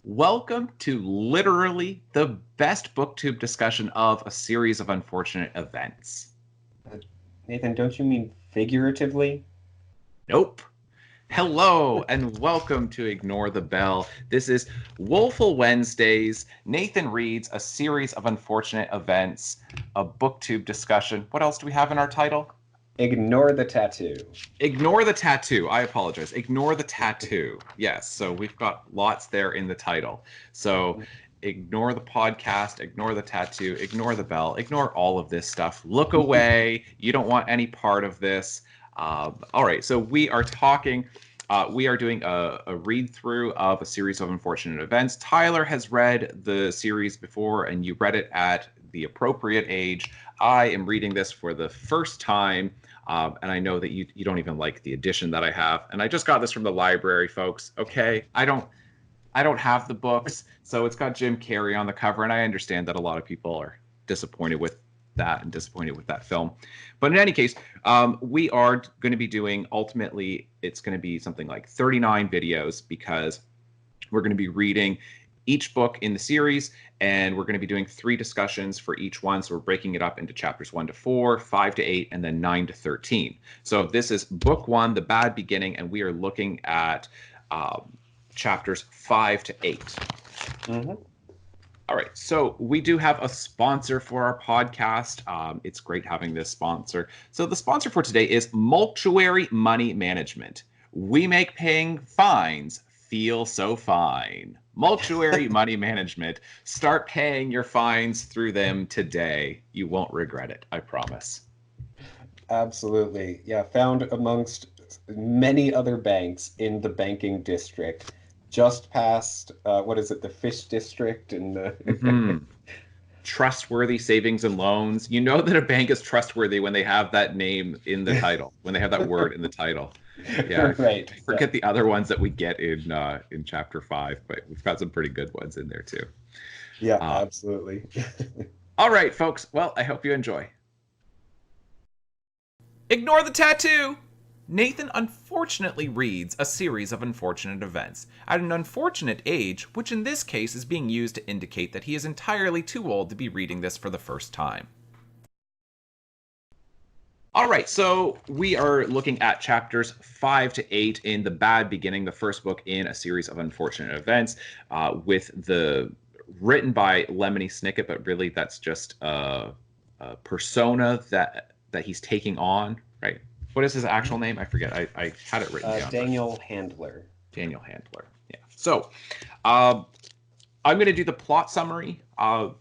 Welcome to literally the best booktube discussion of a series of unfortunate events. Uh, Nathan, don't you mean figuratively? Nope. Hello and welcome to Ignore the Bell. This is Woeful Wednesdays. Nathan reads a series of unfortunate events, a booktube discussion. What else do we have in our title? Ignore the tattoo. Ignore the tattoo. I apologize. Ignore the tattoo. Yes. So we've got lots there in the title. So ignore the podcast, ignore the tattoo, ignore the bell, ignore all of this stuff. Look away. You don't want any part of this. All right. So we are talking. We are doing a read through of a series of unfortunate events. Tyler has read the series before, and you read it at the appropriate age. I am reading this for the first time. And I know that you don't even like the edition that I have. And I just got this from the library, folks. Okay, I don't have the books, so it's got Jim Carrey on the cover, and I understand that a lot of people are disappointed with that and disappointed with that film. But in any case, we are going to be doing, ultimately, it's going to be something like 39 videos because we're going to be reading each book in the series, and we're going to be doing 3 discussions for each one. So we're breaking it up into chapters 1 to 4, 5 to 8, and then 9 to 13. So this is book 1, The Bad Beginning, and we are looking at chapters 5 to 8. Mm-hmm. All right, so we do have a sponsor for our podcast. It's great having this sponsor. So the sponsor for today is Mulctuary Money Management. We make paying fines feel so fine. Mulctuary Money Management. Start paying your fines through them today. You won't regret it, I promise. Absolutely. Yeah, found amongst many other banks in the banking district, just past, what is it, the Fish District and the Mm-hmm. Trustworthy savings and loans. You know that a bank is trustworthy when they have that name in the title, when they have that word in the title. Yeah, Right. I forget the other ones that we get in chapter 5, but we've got some pretty good ones in there too. Yeah, Uh, absolutely. all right, folks. Well, I hope you enjoy. Ignore the tattoo! Nathan unfortunately reads a series of unfortunate events at an unfortunate age, which in this case is being used to indicate that he is entirely too old to be reading this for the first time. All right, so we are looking at chapters 5 to 8 in The Bad Beginning, the first book in a series of unfortunate events, with the written by Lemony Snicket, but really that's just a persona that he's taking on, right? What is his actual name? I forget. I had it written down. Daniel Handler. Daniel Handler. Yeah. So I'm going to do the plot summary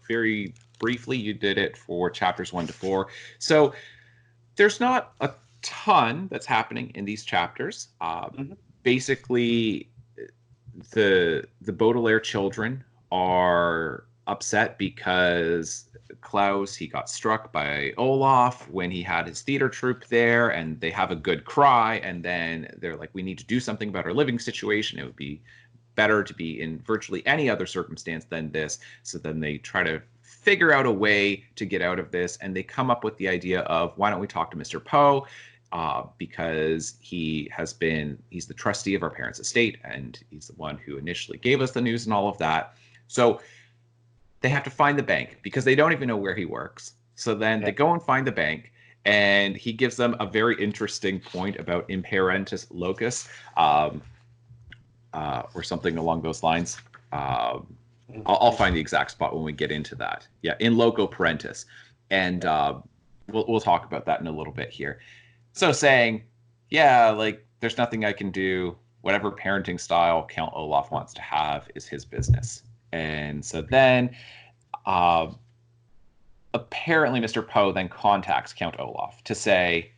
very briefly. You did it for chapters 1 to 4. So there's not a ton that's happening in these chapters. Basically, the Baudelaire children are upset because Klaus, he got struck by Olaf when he had his theater troupe there, and they have a good cry, and then they're like, we need to do something about our living situation. It would be better to be in virtually any other circumstance than this. So then they try to figure out a way to get out of this, and they come up with the idea of, why don't we talk to Mr. Poe, because he's the trustee of our parents' estate, and he's the one who initially gave us the news and all of that. So they have to find the bank because they don't even know where he works. So then they go and find the bank, and he gives them a very interesting point about in parentis locus, or something along those lines. I'll find the exact spot when we get into that. Yeah, in loco parentis, and we'll talk about that in a little bit here. So saying, yeah, like there's nothing I can do. Whatever parenting style Count Olaf wants to have is his business. And so then, apparently, Mr. Poe then contacts Count Olaf to say,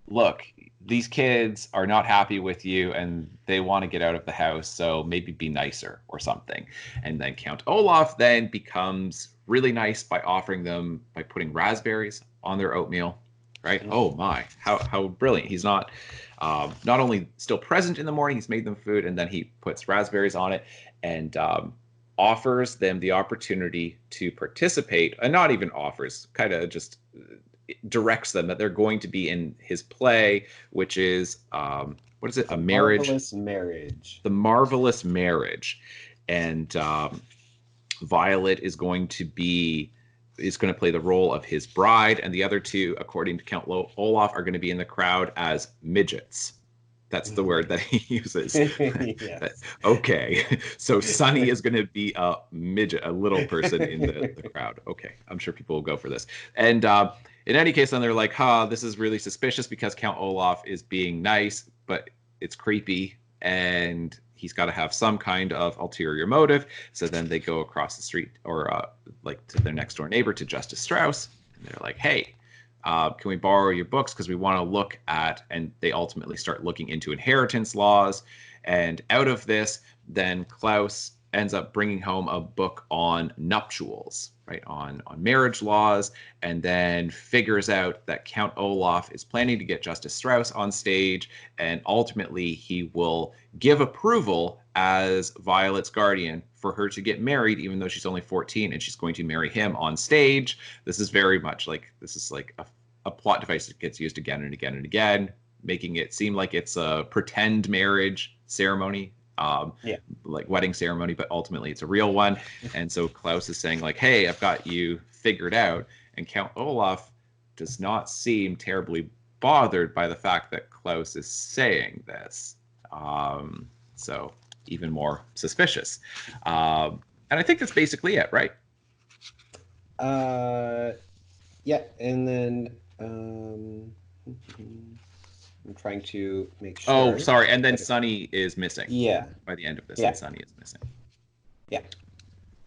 look, these kids are not happy with you and they want to get out of the house, so maybe be nicer or something. And then Count Olaf then becomes really nice by putting raspberries on their oatmeal, right? Oh my, how brilliant. He's not only still present in the morning, he's made them food, and then he puts raspberries on it and offers them the opportunity to participate, and not even offers, kind of just directs them that they're going to be in his play, which is what is it? A marriage. Marvelous Marriage. The Marvelous Marriage. and Violet is going to play the role of his bride, and the other two, according to Count Olaf, are going to be in the crowd as midgets. That's the word that he uses. Yes. Okay. So Sunny is going to be a midget, a little person in the crowd. Okay. I'm sure people will go for this. And in any case, then they're like, this is really suspicious because Count Olaf is being nice, but it's creepy. And he's got to have some kind of ulterior motive. So then they go across the street or like to their next door neighbor, to Justice Strauss. And they're like, hey, can we borrow your books? Because we want to look at, and they ultimately start looking into inheritance laws. And out of this, then Klaus ends up bringing home a book on nuptials, right, on marriage laws, and then figures out that Count Olaf is planning to get Justice Strauss on stage, and ultimately he will give approval as Violet's guardian for her to get married, even though she's only 14, and she's going to marry him on stage. This is very much like, this is like a plot device that gets used again and again and again, making it seem like it's a pretend marriage ceremony, like wedding ceremony, but ultimately it's a real one. And so Klaus is saying like, hey, I've got you figured out. And Count Olaf does not seem terribly bothered by the fact that Klaus is saying this. So even more suspicious. And I think that's basically it, right? Yeah, and then I'm trying to make sure. Oh, sorry. And then Sunny is missing. Yeah. By the end of this, yeah. And Sunny is missing. Yeah.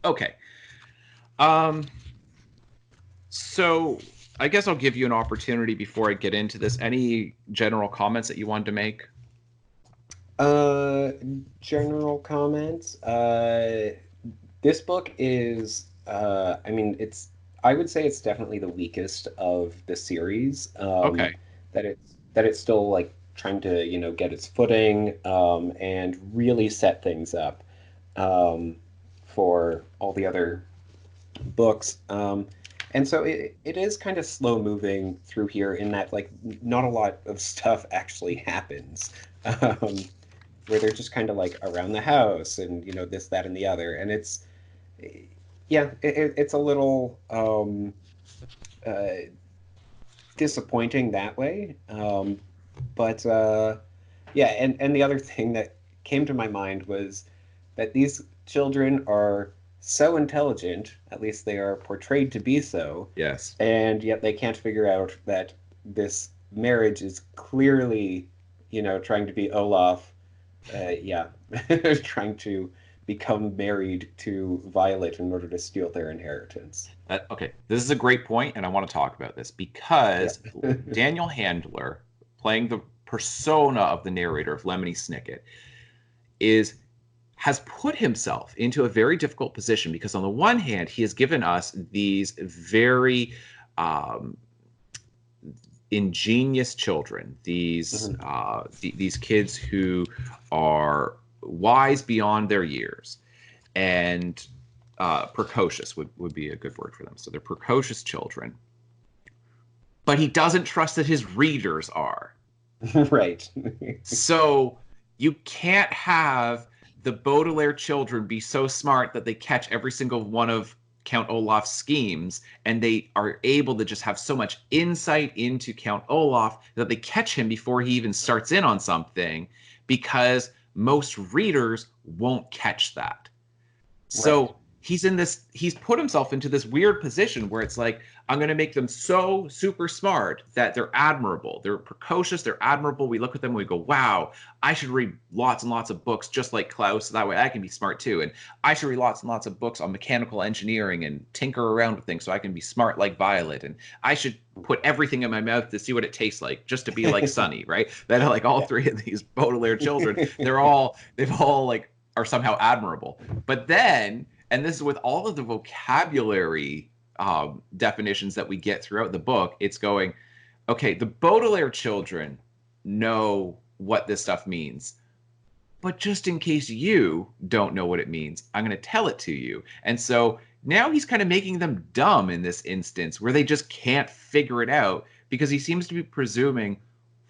Okay. So I guess I'll give you an opportunity before I get into this. Any general comments that you wanted to make? General comments. This book is, I mean, I would say it's definitely the weakest of the series. Okay. That it's still like trying to, get its footing, and really set things up, for all the other books. And so it is kind of slow moving through here in that like not a lot of stuff actually happens. Where they're just kind of like around the house and this, that, and the other, and it's it's a little disappointing that way. But and the other thing that came to my mind was that these children are so intelligent, at least they are portrayed to be so. Yes. And yet they can't figure out that this marriage is clearly, trying to be Olaf, trying to become married to Violet in order to steal their inheritance. Okay, this is a great point, and I want to talk about this because Daniel Handler, playing the persona of the narrator of Lemony Snicket, has put himself into a very difficult position because on the one hand, he has given us these very ingenious children, these kids who are wise beyond their years, and precocious would be a good word for them. So they're precocious children, but he doesn't trust that his readers are. Right. So you can't have the Baudelaire children be so smart that they catch every single one of Count Olaf's schemes, and they are able to just have so much insight into Count Olaf that they catch him before he even starts in on something, because most readers won't catch that. So he's put himself into this weird position where it's like, I'm going to make them so super smart that they're admirable. They're precocious. They're admirable. We look at them and we go, wow, I should read lots and lots of books just like Klaus. That way I can be smart too. And I should read lots and lots of books on mechanical engineering and tinker around with things so I can be smart like Violet. And I should put everything in my mouth to see what it tastes like just to be like Sunny, right? That like all three of these Baudelaire children, they've all like are somehow admirable. But then, and this is with all of the vocabulary definitions that we get throughout the book, it's going, okay, the Baudelaire children know what this stuff means, but just in case you don't know what it means, I'm going to tell it to you. And so now he's kind of making them dumb in this instance where they just can't figure it out, because he seems to be presuming,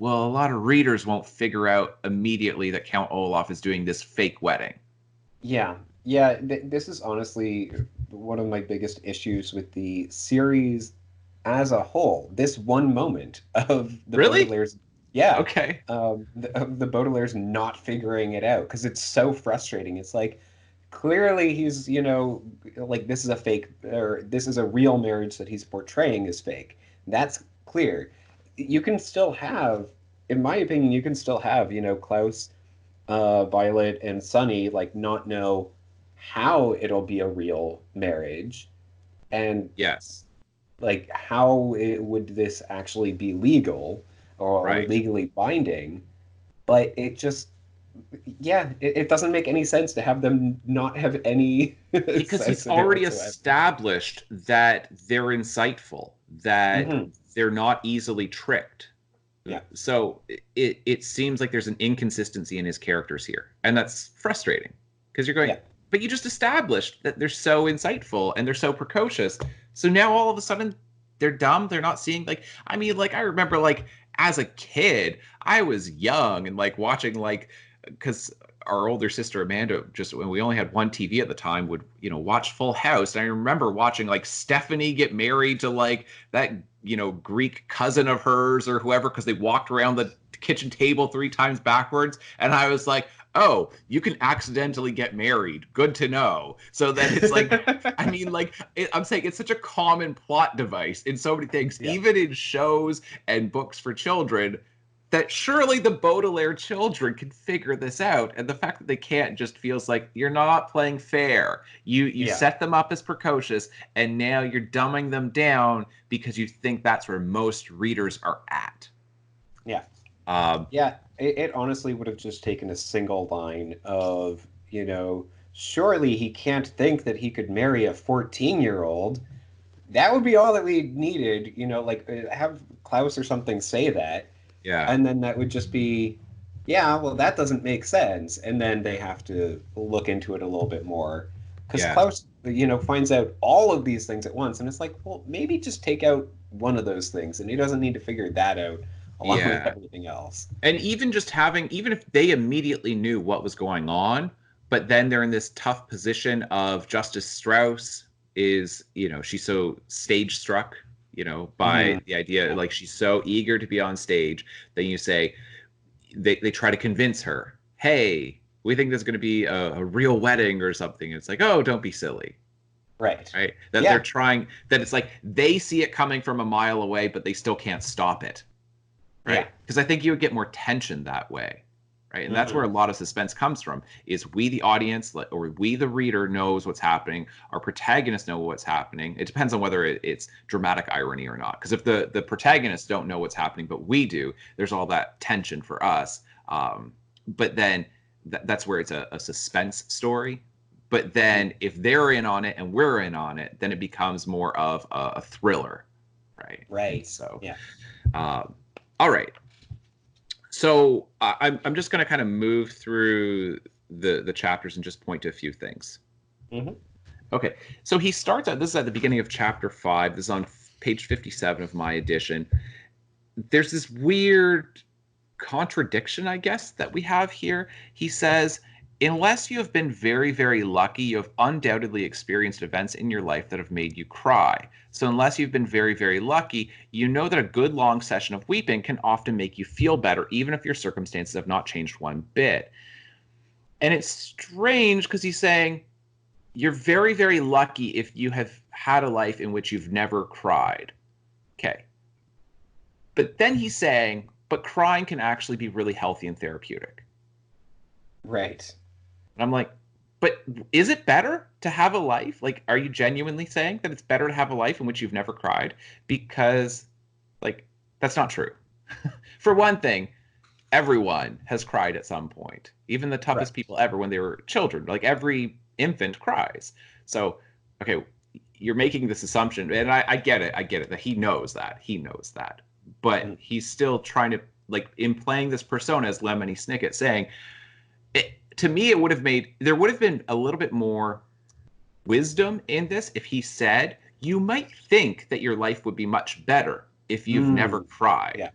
well, a lot of readers won't figure out immediately that Count Olaf is doing this fake wedding. Yeah, Yeah, this is honestly one of my biggest issues with the series as a whole. This one moment of the Really? Baudelaire's, yeah, Okay. of the Baudelaire's not figuring it out because it's so frustrating. It's like clearly he's, like this is a fake or this is a real marriage that he's portraying as fake. That's clear. You can still have, in my opinion, you can still have, Klaus, Violet, and Sunny like not know how it'll be a real marriage and Yes. like would this actually be legal or Right. legally binding, but it just, yeah, it doesn't make any sense to have them not have any Because he's sense of it already whatsoever. established that they're insightful, that Hmm. they're not easily tricked. Yeah, So it seems like there's an inconsistency in his characters here, and that's frustrating because you're going, yeah, but you just established that they're so insightful and they're so precocious. So now all of a sudden they're dumb. They're not seeing like I mean like I remember like as a kid I was young and like watching like because our older sister Amanda just when we only had one TV at the time would watch Full House and I remember watching like Stephanie get married to like that Greek cousin of hers or whoever because they walked around the kitchen table three times backwards and I was like oh you can accidentally get married good to know so then it's like I mean like I'm saying it's such a common plot device in so many things yeah, even in shows and books for children that surely the Baudelaire children can figure this out. And the fact that they can't just feels like you're not playing fair. You yeah, set them up as precocious, and now you're dumbing them down because you think that's where most readers are at. yeah. Um, Yeah, it honestly would have just taken a single line of, surely he can't think that he could marry a 14-year-old. That would be all that we needed, like have Klaus or something say that. yeah, And then that would just be, yeah, well, that doesn't make sense. And then they have to look into it a little bit more. Because yeah, Klaus, finds out all of these things at once. And it's like, well, maybe just take out one of those things. And he doesn't need to figure that out along with yeah. everything else. And even just having, even if they immediately knew what was going on, but then they're in this tough position of Justice Strauss is, she's so stage struck, by Hmm. the idea, Yeah. like she's so eager to be on stage. Then you say, they try to convince her, hey, we think there's going to be a real wedding or something. It's like, oh, don't be silly. Right. Right. That they're Yeah. trying, that it's like they see it coming from a mile away, but they still can't stop it Yeah. right? Because I think you would get more tension that way, right? And that's where a Hmm. lot of suspense comes from. Is we the audience or we the reader knows what's happening. Our protagonists know what's happening. It depends on whether it's dramatic irony or not. Because if the protagonists don't know what's happening, but we do, there's all that tension for us. But then that's where it's a suspense story. But then if they're in on it and we're in on it, then it becomes more of a thriller, right? And Right. so, Yeah. um, all right. So I'm just going to kind of move through the chapters and just point to a few things. Hmm. Okay, so he starts out. This is at the beginning of chapter 5. This is on page 57 of my edition. There's this weird contradiction, I guess, that we have here. He says, unless you have been very, very lucky, you have undoubtedly experienced events in your life that have made you cry. So, unless you've been very, very lucky, you know that a good long session of weeping can often make you feel better, even if your circumstances have not changed one bit. And it's strange because he's saying, you're very, very lucky if you have had a life in which you've never cried. Okay. But then he's saying, but crying can actually be really healthy and therapeutic. Right. And I'm like, but is it better to have a life? Like, are you genuinely saying that it's better to have a life in which you've never cried? Because, like, that's not true. For one thing, everyone has cried at some point, even the Right. toughest people ever when they were children. Like, every infant cries. So, okay, you're making this assumption, and I get it. I get it that he knows that. He knows that. But Mhm. he's still trying to, like, in playing this persona as Lemony Snicket, saying, to me, it would have made there would have been a little bit more wisdom in this if he said, "You might think that your life would be much better if you've never Mm. cried." Yeah.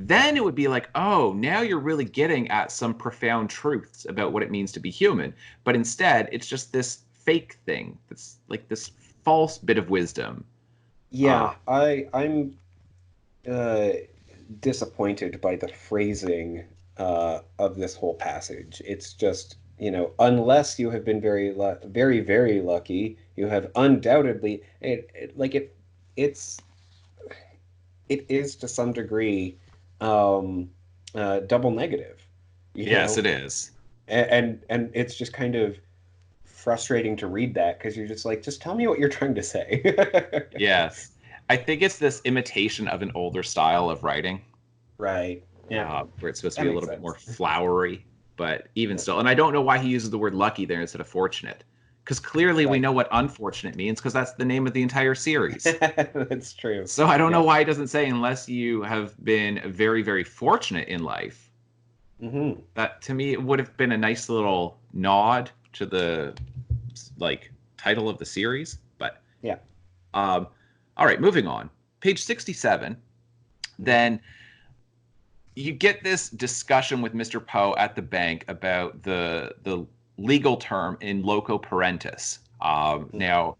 then it would be like, oh, now you're really getting at some profound truths about what it means to be human. But instead, it's just this fake thing that's like this false bit of wisdom. Yeah, I'm uh, disappointed by the phrasing of this whole passage. It's just, unless you have been very, very lucky, you have undoubtedly it's it is to some degree um, double negative, you Yes, know, it is. and it's just kind of frustrating to read that because you're just like, just tell me what you're trying to say. Yes. I think it's this imitation of an older style of writing, Right. Yeah, where it's supposed to that be a makes little bit sense. more flowery, but even Yeah. still. And I don't know why he uses the word lucky there instead of fortunate, because clearly we Right. know what unfortunate means, because that's the name of the entire series. That's true. So I don't know Yeah. why he doesn't say unless you have been very, very fortunate in life. Hmm. That to me it would have been a nice little nod to the like title of the series. But Yeah. um, all right, moving on. Page 67. Hmm. Then you get this discussion with Mr. Poe at the bank about the legal term in loco parentis. Now,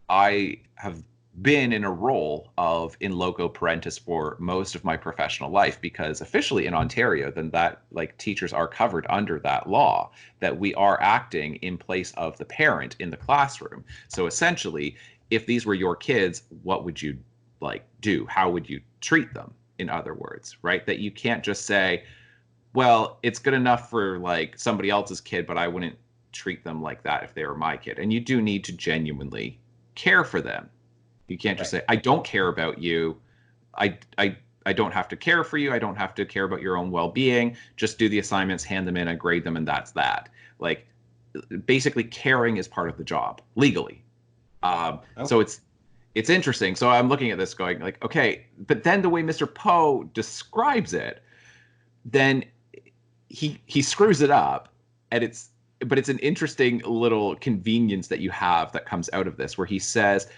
I have been in a role of in loco parentis for most of my professional life because officially in Ontario, then that like teachers are covered under that law that we are acting in place of the parent in the classroom. So essentially, if these were your kids, what would you like do? How would you treat them? In other words, right? That you can't just say, well, it's good enough for like somebody else's kid, but I wouldn't treat them like that if they were my kid. And you do need to genuinely care for them. You can't just Right. say, I don't care about you. I I I don't have to care for you. I don't have to care about your own well-being. Just do the assignments, hand them in, I grade them, and that's that. Like basically caring is part of the job legally. So Okay. it's interesting. So I'm looking at this going like, okay, but then the way Mr. Poe describes it, then he screws it up, and it's an interesting little convenience that you have that comes out of this, where he says,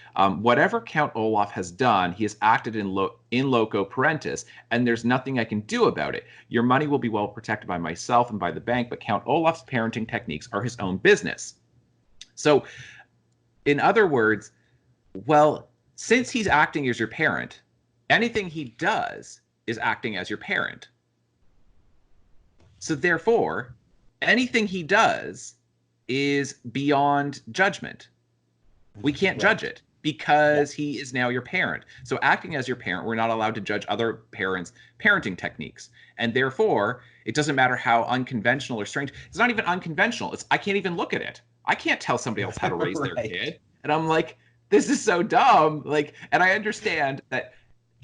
whatever Count Olaf has done, he has acted in loco parentis, and there's nothing I can do about it. Your money will be well protected by myself and by the bank, but Count Olaf's parenting techniques are his own business. So, in other words, well, since he's acting as your parent, anything he does is acting as your parent. So therefore, anything he does is beyond judgment. We can't judge Right. it Yeah. because he is now your parent. So acting as your parent, we're not allowed to judge other parents' parenting techniques. And therefore, it doesn't matter how unconventional or strange. It's not even unconventional. It's I can't even look at it. I can't tell somebody else how to raise their Right. kid. And I'm like, this is so dumb. Like, and I understand that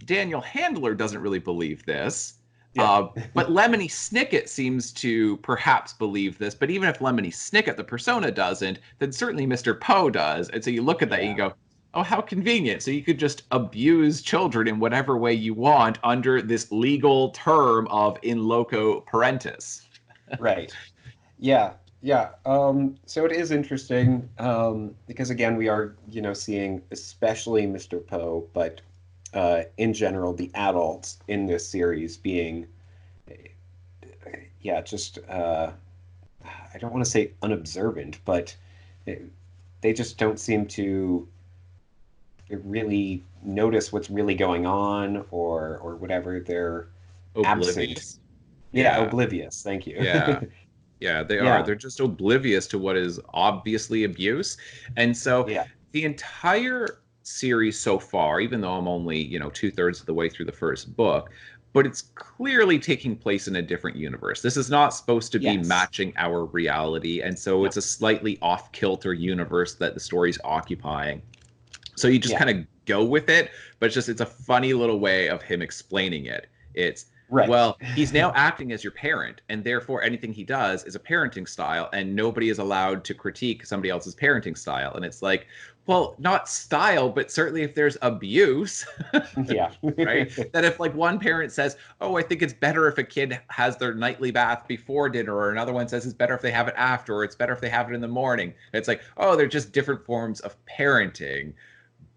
Daniel Handler doesn't really believe this. Yeah. But Lemony Snicket seems to perhaps believe this. But even if Lemony Snicket, the persona, doesn't, then certainly Mr. Poe does. And so you look at that and you Yeah. go, oh, how convenient. So you could just abuse children in whatever way you want under this legal term of in loco parentis. Right. Yeah. Yeah. So it is interesting because again, we are, seeing especially Mr. Poe, but in general, the adults in this series being, yeah, just I don't want to say unobservant, but they, they just don't seem to really notice what's really going on or whatever. They're absent. Oblivious. Yeah, Yeah. oblivious. Thank you. Yeah. Yeah, they are. Yeah. They're just oblivious to what is obviously abuse. And so Yeah. the entire series so far, even though I'm only, two-thirds of the way through the first book, but it's clearly taking place in a different universe. This is not supposed to be Yes. matching our reality. And so No. it's a slightly off-kilter universe that the story's occupying. So you just Yeah. kind of go with it, but it's a funny little way of him explaining it. It's Right. well, he's now acting as your parent, and therefore anything he does is a parenting style, and nobody is allowed to critique somebody else's parenting style. And it's like, well, not style, but certainly if there's abuse, Yeah. right? That if like one parent says, "Oh, I think it's better if a kid has their nightly bath before dinner," or another one says it's better if they have it after, or it's better if they have it in the morning. It's like, oh, they're just different forms of parenting,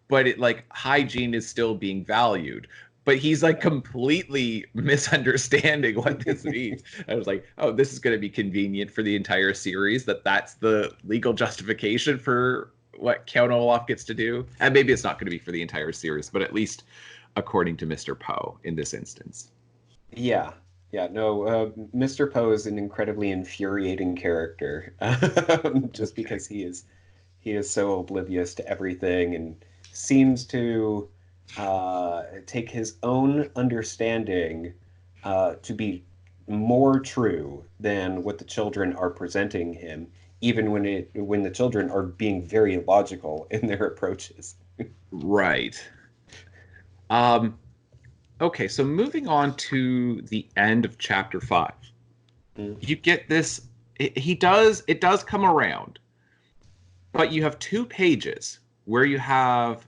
but it like hygiene is still being valued. but he's like completely misunderstanding what this means. I was like, oh, this is going to be convenient for the entire series, that's the legal justification for what Count Olaf gets to do. And maybe it's not going to be for the entire series, but at least according to Mr. Poe in this instance. Yeah. Yeah, no, Mr. Poe is an incredibly infuriating character, just because he is so oblivious to everything and seems to take his own understanding to be more true than what the children are presenting him, even when the children are being very logical in their approaches. Right. Um, okay, so moving on to the end of chapter 5. Mm. You get this, it does come around, but you have 2 pages where you have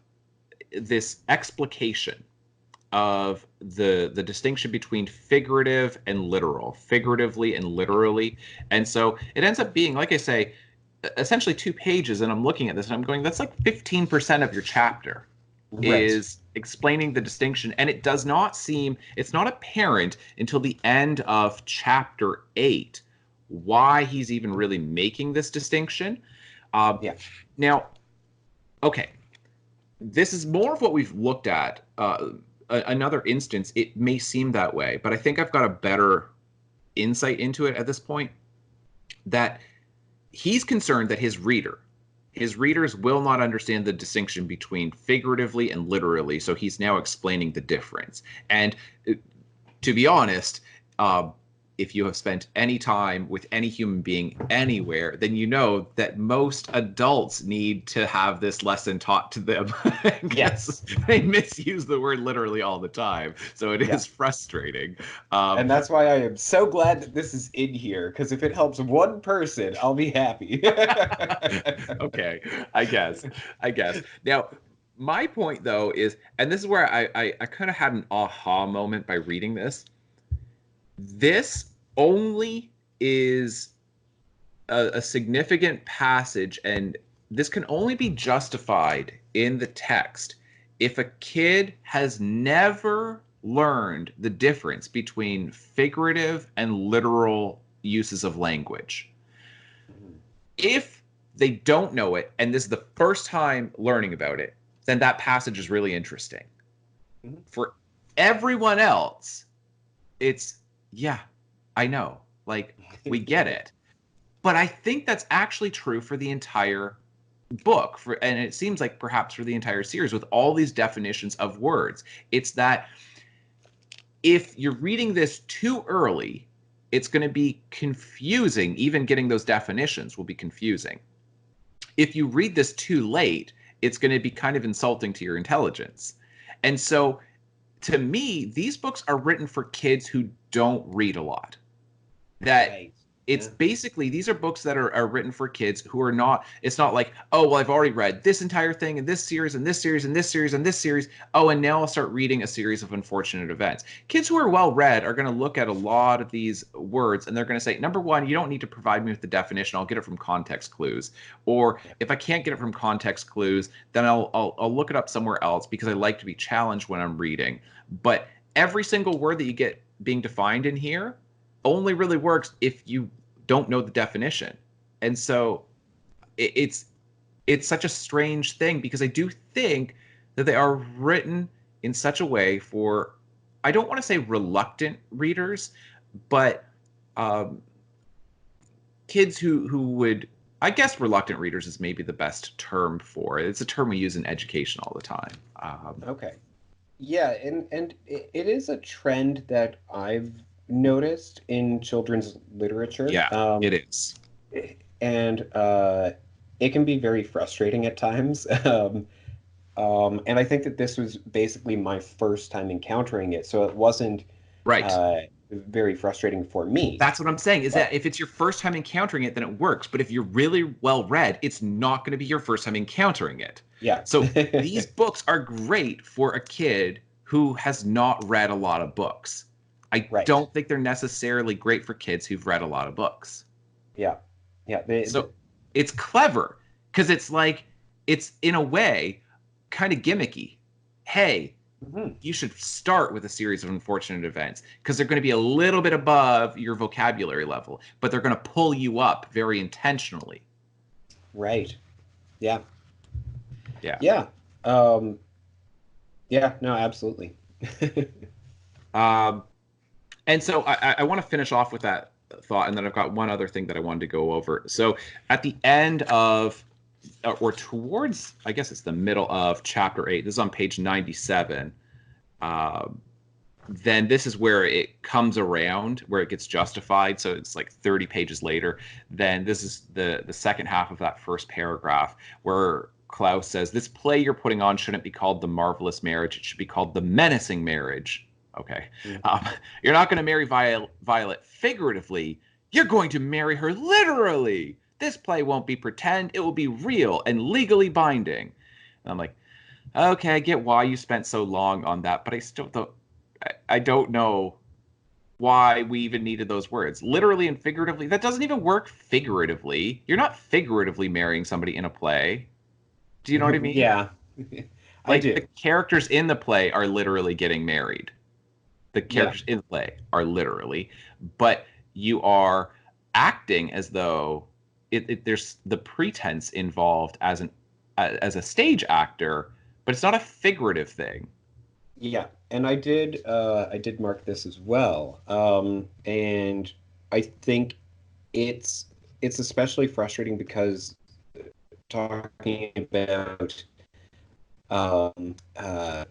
this explication of the distinction between figurative and literal, figuratively and literally. And so it ends up being, like I say, essentially 2 pages, and I'm looking at this and I'm going, that's like 15% of your chapter Right. is explaining the distinction. And it does not seem, it's not apparent until the end of chapter 8 why he's even really making this distinction. Yeah. Now, okay, this is more of what we've looked at. Another instance, it may seem that way, but I think I've got a better insight into it at this point, that he's concerned that his readers will not understand the distinction between figuratively and literally, so he's now explaining the difference. And to be honest, if you have spent any time with any human being anywhere, then you know that most adults need to have this lesson taught to them. Yes. They misuse the word literally all the time, so it is frustrating. And that's why I am so glad that this is in here, because if it helps one person, I'll be happy. Okay, I guess. Now, my point though is, and this is where I kind of had an aha moment by reading this. This only is a significant passage, and this can only be justified in the text if a kid has never learned the difference between figurative and literal uses of language. If they don't know it, and this is the first time learning about it, then that passage is really interesting. Mhm. For everyone else, it's, yeah, I know. Like, we get it. But I think that's actually true for the entire book, and it seems like perhaps for the entire series, with all these definitions of words. It's that if you're reading this too early, it's going to be confusing. Even getting those definitions will be confusing. If you read this too late, it's going to be kind of insulting to your intelligence. And so, to me, these books are written for kids who don't read a lot. That Right. it's Yeah. basically, these are books that are written for kids who are not, it's not like, oh, well, I've already read this entire thing in this series and this series and this series and this series. Oh, and now I'll start reading a series of unfortunate events. Kids who are well read are going to look at a lot of these words and they're going to say, number one, you don't need to provide me with the definition. I'll get it from context clues. Or if I can't get it from context clues, then I'll look it up somewhere else because I like to be challenged when I'm reading. But every single word that you get being defined in here only really works if you don't know the definition. And so it's such a strange thing, because I do think that they are written in such a way for, I don't want to say reluctant readers, but kids who would, I guess reluctant readers is maybe the best term for it. It's a term we use in education all the time. Okay. Yeah, and it is a trend that I've noticed in children's literature. Yeah, it is. And it can be very frustrating at times. And I think that this was basically my first time encountering it, so it wasn't Right. very frustrating for me. That's what I'm saying, is But that if it's your first time encountering it, then it works. But if you're really well read, it's not going to be your first time encountering it. yeah, So these books are great for a kid who has not read a lot of books. I right. don't think they're necessarily great for kids who've read a lot of books. Yeah, yeah. So it's clever because it's like, it's in a way kind of gimmicky. Hey, Mhm. you should start with a series of unfortunate events because they're going to be a little bit above your vocabulary level, but they're going to pull you up very intentionally. Right. Yeah. Yeah. Yeah. Um, yeah. No, absolutely. Um, and so I want to finish off with that thought, and then I've got one other thing that I wanted to go over. So at the end of, or towards, I guess it's the middle of chapter 8, this is on page 97. Then this is where it comes around, where it gets justified. So it's like 30 pages later. Then this is the second half of that first paragraph where Klaus says, "This play you're putting on shouldn't be called The Marvelous Marriage. It should be called The Menacing Marriage." Okay. Mhm. You're not going to marry Violet figuratively. You're going to marry her literally. This play won't be pretend. It will be real and legally binding. And I'm like, okay, I get why you spent so long on that, but I still don't. I don't know why we even needed those words. Literally and figuratively, that doesn't even work figuratively. You're not figuratively marrying somebody in a play. Do you know what I mean? Yeah, I Like the do. characters in the play are literally getting married. The Yeah. characters in the play are literally, but you are acting as though there's the pretense involved as a stage actor, but it's not a figurative thing. Yeah, and I did mark this as well. And I think it's it's especially frustrating because talking about um, uh,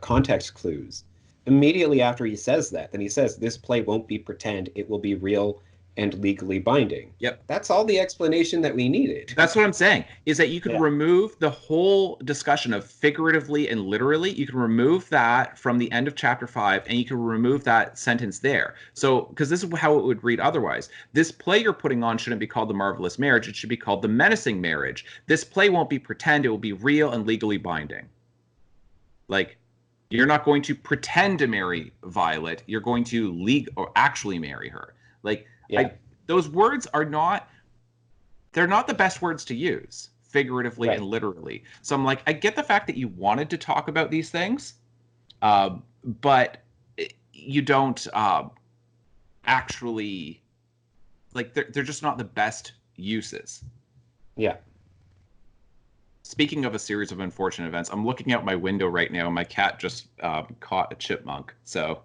context clues. Immediately after he says that, then he says, "This play won't be pretend, it will be real and legally binding." Yep. That's all the explanation that we needed. That's what I'm saying, is that you could Yeah. remove the whole discussion of figuratively and literally. You can remove that from the end of chapter 5, and you can remove that sentence there. So, because this is how it would read otherwise. This play you're putting on shouldn't be called The Marvelous Marriage. It should be called The Menacing Marriage. This play won't be pretend. It will be real and legally binding. Like, you're not going to pretend to marry Violet. You're going to or actually marry her. Like, Yeah. those words are not, they're not the best words to use figuratively and Right. literally. So I'm like, I get the fact that you wanted to talk about these things, uh, but you don't actually, like, they're just not the best uses. Yeah. Speaking of a series of unfortunate events, I'm looking out my window right now, and my cat just caught a chipmunk. So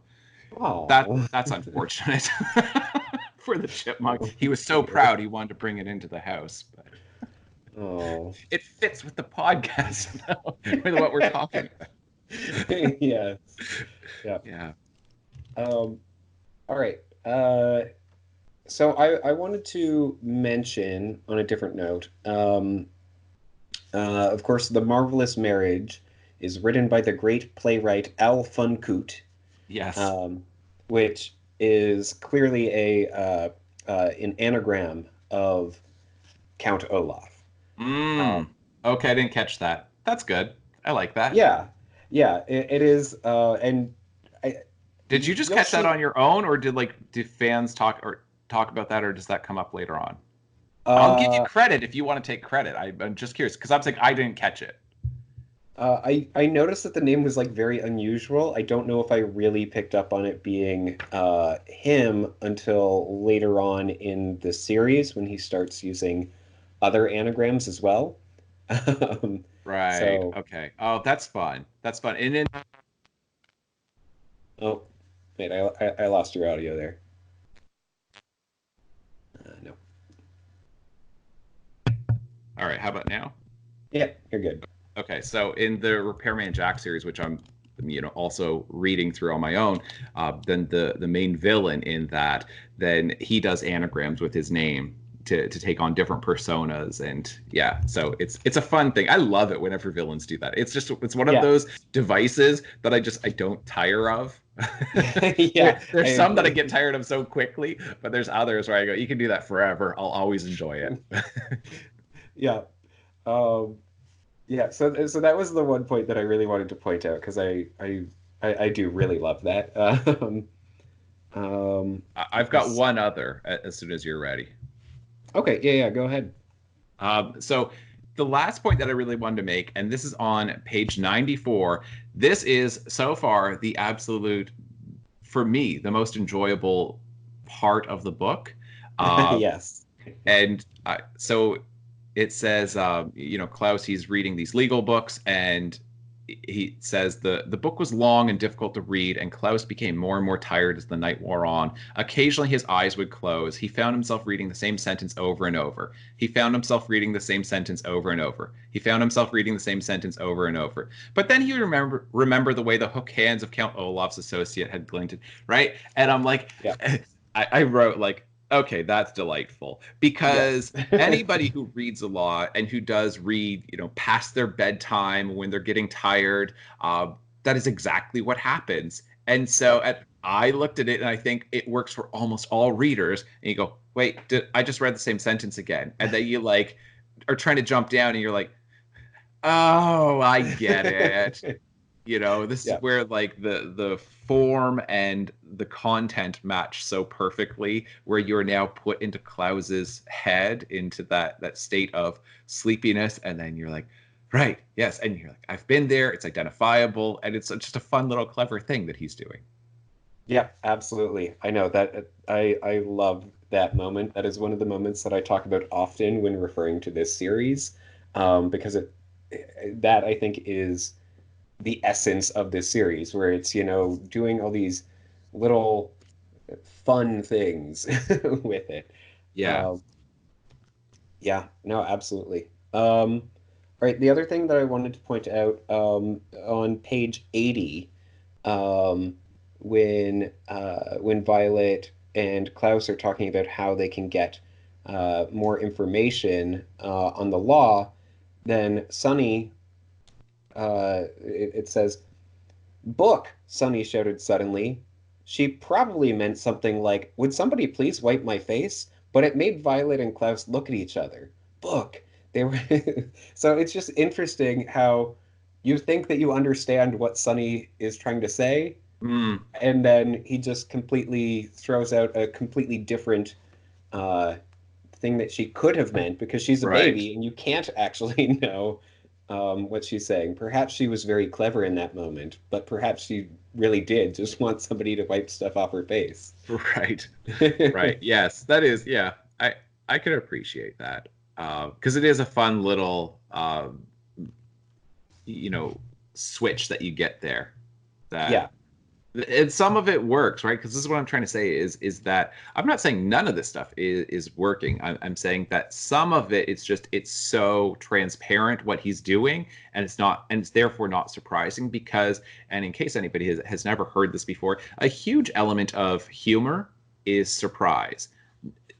Oh. that's unfortunate for the chipmunk. He was so proud he wanted to bring it into the house, but Oh. it fits with the podcast now, with what we're talking about. Yeah. Yeah. Yeah. All right. So I wanted to mention on a different note, of course, The Marvelous Marriage is written by the great playwright Al Funkoot, Yes. um, which is clearly an anagram of Count Olaf. Um, Okay, I didn't catch that. That's good. I like that. yeah, yeah, it is, and I, Did you just you'll catch that see. on your own, or did fans talk about that, or does that come up later on? I'll give you Uh, credit if you want to take credit. I'm just curious because I'm saying I didn't catch it. I noticed that the name was like very unusual. I don't know if I really picked up on it being him until later on in the series when he starts using other anagrams as well. Um, Right. so, Okay. Oh, that's fun. That's fun. And then, oh, wait, I lost your audio there. No. all right. How about now? Yeah, you're good. Okay. So in the Repairman Jack series, which I'm, also reading through on my own, then the main villain in that, then he does anagrams with his name to take on different personas, and yeah, so it's a fun thing. I love it whenever villains do that. It's one of Yeah, those devices that I don't tire of. yeah, I There's some that I agree. get tired of so quickly, but there's others where I go, you can do that forever. I'll always enjoy it. Yeah. Um, yeah, so that was the one point that I really wanted to point out because I do really love that. I've got Yes. one other as soon as you're ready. Okay, yeah, yeah, go ahead. So the last point that I really wanted to make, and this is on page 94, this is so far the absolute, for me, the most enjoyable part of the book. Yes. And so it says, Klaus, he's reading these legal books, and he says the book was long and difficult to read, and Klaus became more and more tired as the night wore on. Occasionally his eyes would close. He found himself reading the same sentence over and over. He found himself reading the same sentence over and over. He found himself reading the same sentence over and over. But then he would remember the way the hook hands of Count Olaf's associate had glinted, right? And I'm like, Yeah. I wrote like, okay, that's delightful, because Yes. anybody who reads a lot and who does read, past their bedtime when they're getting tired, that is exactly what happens. And so I looked at it and I think it works for almost all readers. And you go, wait, I just read the same sentence again? And then you like are trying to jump down and you're like, oh, I get it. This is where like the form and the content match so perfectly, where you're now put into Klaus's head, into that state of sleepiness, and then you're like, right, yes, and you're like, I've been there, it's identifiable, and it's just a fun little clever thing that he's doing. Yeah, absolutely. I know that I love that moment. That is one of the moments that I talk about often when referring to this series, because that I think is the essence of this series, where it's, doing all these little fun things with it. Yeah. Yeah, no, absolutely. Right, the other thing that I wanted to point out, on page 80, when Violet and Klaus are talking about how they can get more information on the law, then Sunny, it says, "Book," Sunny shouted suddenly. She probably meant something like, "Would somebody please wipe my face?" But it made Violet and Klaus look at each other. Book. They were so it's just interesting how you think that you understand what Sunny is trying to say, Mm, and then he just completely throws out a completely different uh, thing that she could have meant, because she's a right. baby and you can't actually know what she's saying. Perhaps she was very clever in that moment, but perhaps she really did just want somebody to wipe stuff off her face. Right. Right. Yes, that is, yeah. I could appreciate that. Because it is a fun little you know switch that you get there, that Yeah, and some of it works, right? Because this is what I'm trying to say is that I'm not saying none of this stuff is working. I'm saying that some of it, it's so transparent what he's doing, and it's therefore not surprising, because, and in case anybody has never heard this before, a huge element of humor is surprise.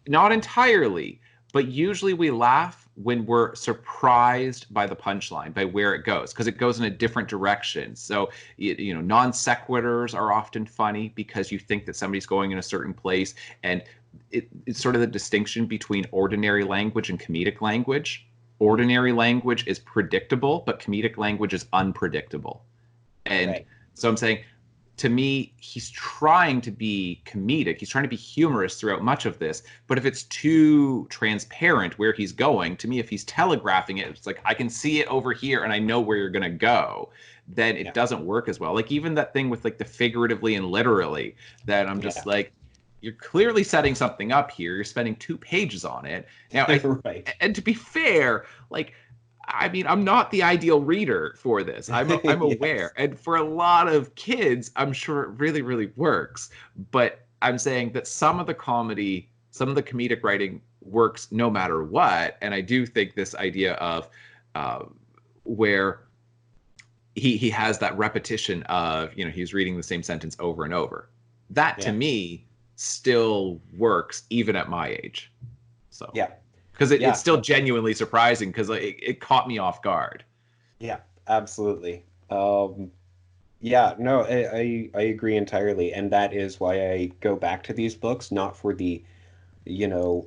Not entirely, but usually we laugh when we're surprised by the punchline, by where it goes, because it goes in a different direction. So, non sequiturs are often funny because you think that somebody's going in a certain place, and it's sort of the distinction between ordinary language and comedic language. Ordinary language is predictable, but comedic language is unpredictable. And right. so I'm saying, to me, he's trying to be comedic. He's trying to be humorous throughout much of this. But if it's too transparent where he's going, to me, if he's telegraphing it, it's like, I can see it over here and I know where you're going to go, then it Yeah, doesn't work as well. Like even that thing with like the figuratively and literally, that I'm just yeah. like, you're clearly setting something up here. You're spending 2 pages on it. Now, Right. and to be fair, like, I mean, I'm not the ideal reader for this. I'm aware, Yes. and for a lot of kids, I'm sure it really, really works. But I'm saying that some of the comedy, some of the comedic writing works no matter what. And I do think this idea of uh, where he has that repetition of, he's reading the same sentence over and over. That to Yeah. me still works even at my age. So Yeah. because it's Yeah. still genuinely surprising, because it caught me off guard. Yeah. Absolutely. Yeah, no, I agree entirely, and that is why I go back to these books, not for the, you know,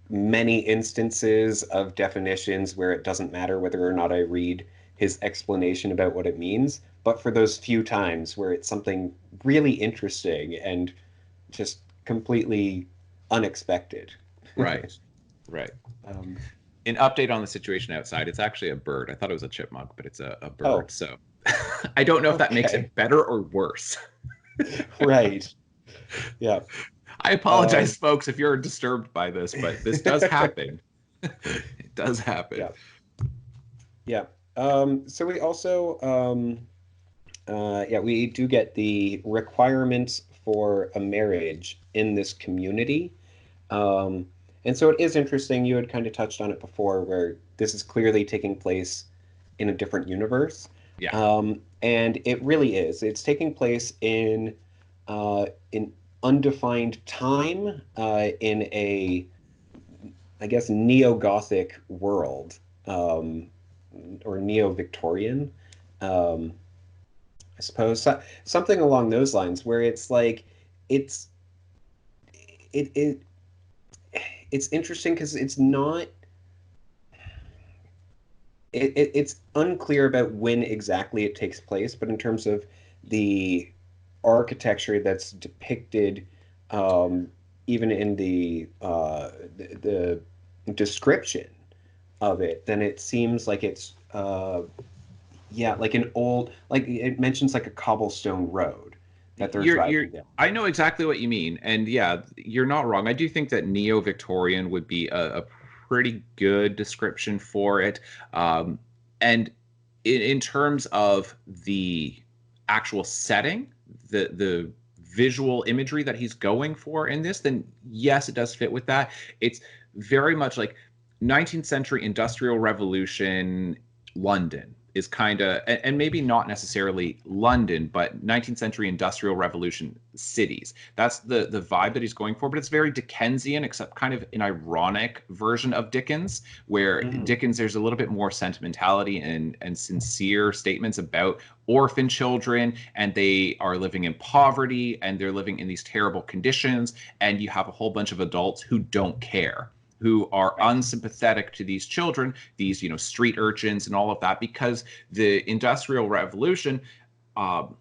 many instances of definitions where it doesn't matter whether or not I read his explanation about what it means, but for those few times where it's something really interesting and just completely unexpected. Right. Right. Um, An update on the situation outside. It's actually a bird. I thought it was a chipmunk, but it's a Oh, bird. So I don't know if that makes okay. it better or worse. Right. Yeah. I Um, apologize, folks, if you're disturbed by this, but this does happen. It does happen. yeah. Yeah. So we also, yeah, we do get the requirements for a marriage in this community. Um, and so it is interesting. You had kind of touched on it before, where this is clearly taking place in a different universe. Yeah. And it really is. It's taking place in undefined time, in a, I guess, neo-Gothic world, or neo-Victorian. Um, I suppose something along those lines, where it's like it's it, it it's interesting because it's not it's unclear about when exactly it takes place, but in terms of the architecture that's depicted, um, even in the description of it, then it seems like it's, yeah, like an old, like it mentions like a cobblestone road that they're You're driving down. I know exactly what you mean. And yeah, you're not wrong. I do think that neo-Victorian would be a pretty good description for it. And in terms of the actual setting, the visual imagery that he's going for in this, then yes, it does fit with that. It's very much like 19th century industrial revolution London is kind of, and maybe not necessarily London, but 19th century industrial revolution cities. That's the vibe that he's going for. But it's very Dickensian, except kind of an ironic version of Dickens, where Mm. Dickens, there's a little bit more sentimentality and sincere statements about orphan children, and they are living in poverty and they're living in these terrible conditions, and you have a whole bunch of adults who don't care, who are Right. unsympathetic to these children, these street urchins and all of that, because the Industrial Revolution, um,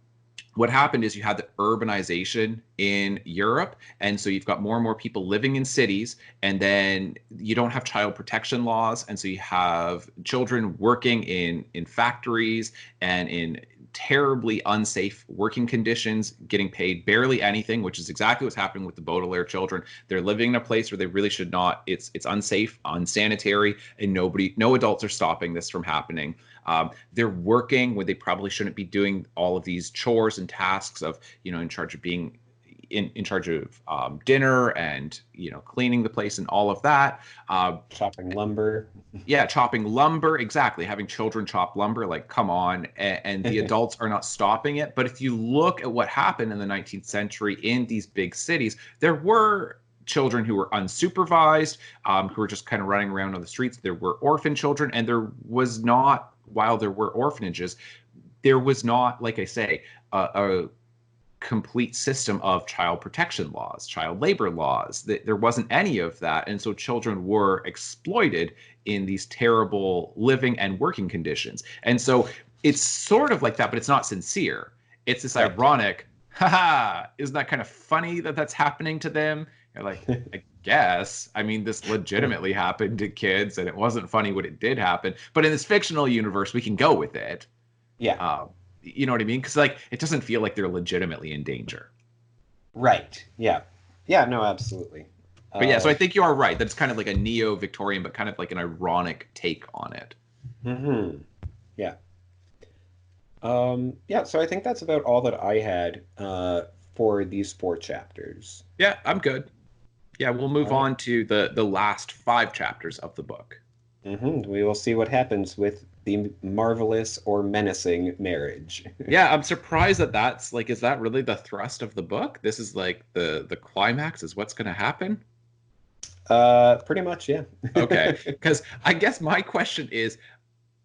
what happened is you had the urbanization in Europe. And so you've got more and more people living in cities, and then you don't have child protection laws. And so you have children working in factories and in terribly unsafe working conditions, getting paid barely anything, which is exactly what's happening with the Baudelaire children. They're living in a place where they really should not. It's unsafe, unsanitary, and no adults are stopping this from happening. They're working when they probably shouldn't be doing all of these chores and tasks of, in charge of being in charge of dinner and, cleaning the place and all of that. Chopping lumber. Yeah, chopping lumber, exactly. Having children chop lumber, like, come on. And the adults are not stopping it. But if you look at what happened in the 19th century in these big cities, there were children who were unsupervised, who were just kind of running around on the streets. There were orphan children, and there was not, while there were orphanages, there was not, like I say, a complete system of child protection laws, child labor laws. There wasn't any of that. And so children were exploited in these terrible living and working conditions. And so it's sort of like that, but it's not sincere. It's this Right. ironic, haha, isn't that kind of funny that that's happening to them? You're like, I guess. I mean, this legitimately happened to kids, and it wasn't funny when it did happen. But in this fictional universe, we can go with it. Yeah. You know what I mean? Because, like, it doesn't feel like they're legitimately in danger. Right. Yeah. Yeah. No, absolutely. But yeah, so I Um, think you are right. That's kind of like a neo-Victorian, but kind of like an ironic take on it. mhm. Yeah. Yeah. So I think that's about all that I had, for these four chapters. Yeah, I'm good. Yeah, we'll move All right. on to the last 5 chapters of the book. We will see what happens with the marvelous or menacing marriage. Yeah, I'm surprised that that's like, is that really the thrust of the book? This is like the climax is what's going to happen? Pretty much, yeah. Okay, because I guess my question is,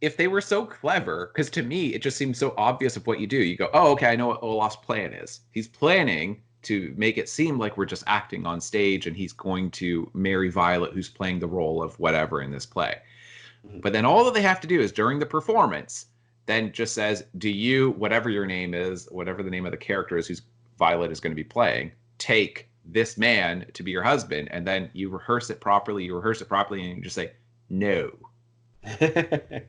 if they were so clever, because to me it just seems so obvious of what you do. You go, oh, okay, I know what Olaf's plan is. He's planning to make it seem like we're just acting on stage, and he's going to marry Violet, who's playing the role of whatever in this play. Mhm. But then all that they have to do is during the performance, then just says, do you, whatever your name is, whatever the name of the character is whose Violet is going to be playing, take this man to be your husband, and then you rehearse it properly, and you just say, no.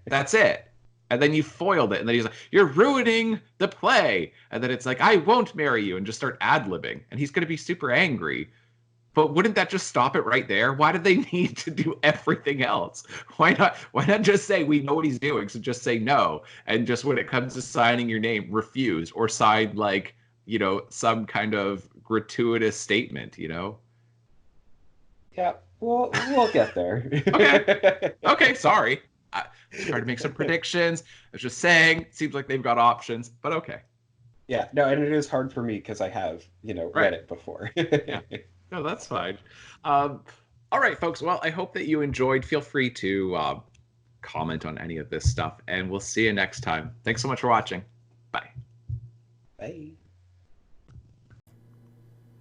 That's it. And then you foiled it. And then he's like, you're ruining the play. And then it's like, I won't marry you, and just start ad-libbing. And he's going to be super angry. But wouldn't that just stop it right there? Why did they need to do everything else? Why not just say, we know what he's doing, so just say no. And just when it comes to signing your name, refuse, or sign like, you know, some kind of gratuitous statement, you know? Yeah, we'll get there. Okay, sorry. I was trying to make some predictions. I was just saying, it seems like they've got options, but okay. Yeah, no, and it is hard for me because I have, you know, read it before. Yeah. No, that's fine. All right, folks. Well, I hope that you enjoyed. Feel free to comment on any of this stuff, and we'll see you next time. Thanks so much for watching. Bye. Bye.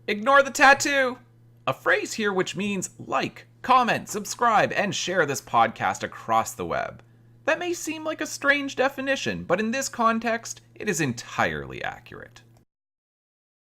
Ignore the tattoo! A phrase here which means like, comment, subscribe, and share this podcast across the web. That may seem like a strange definition, but in this context, it is entirely accurate.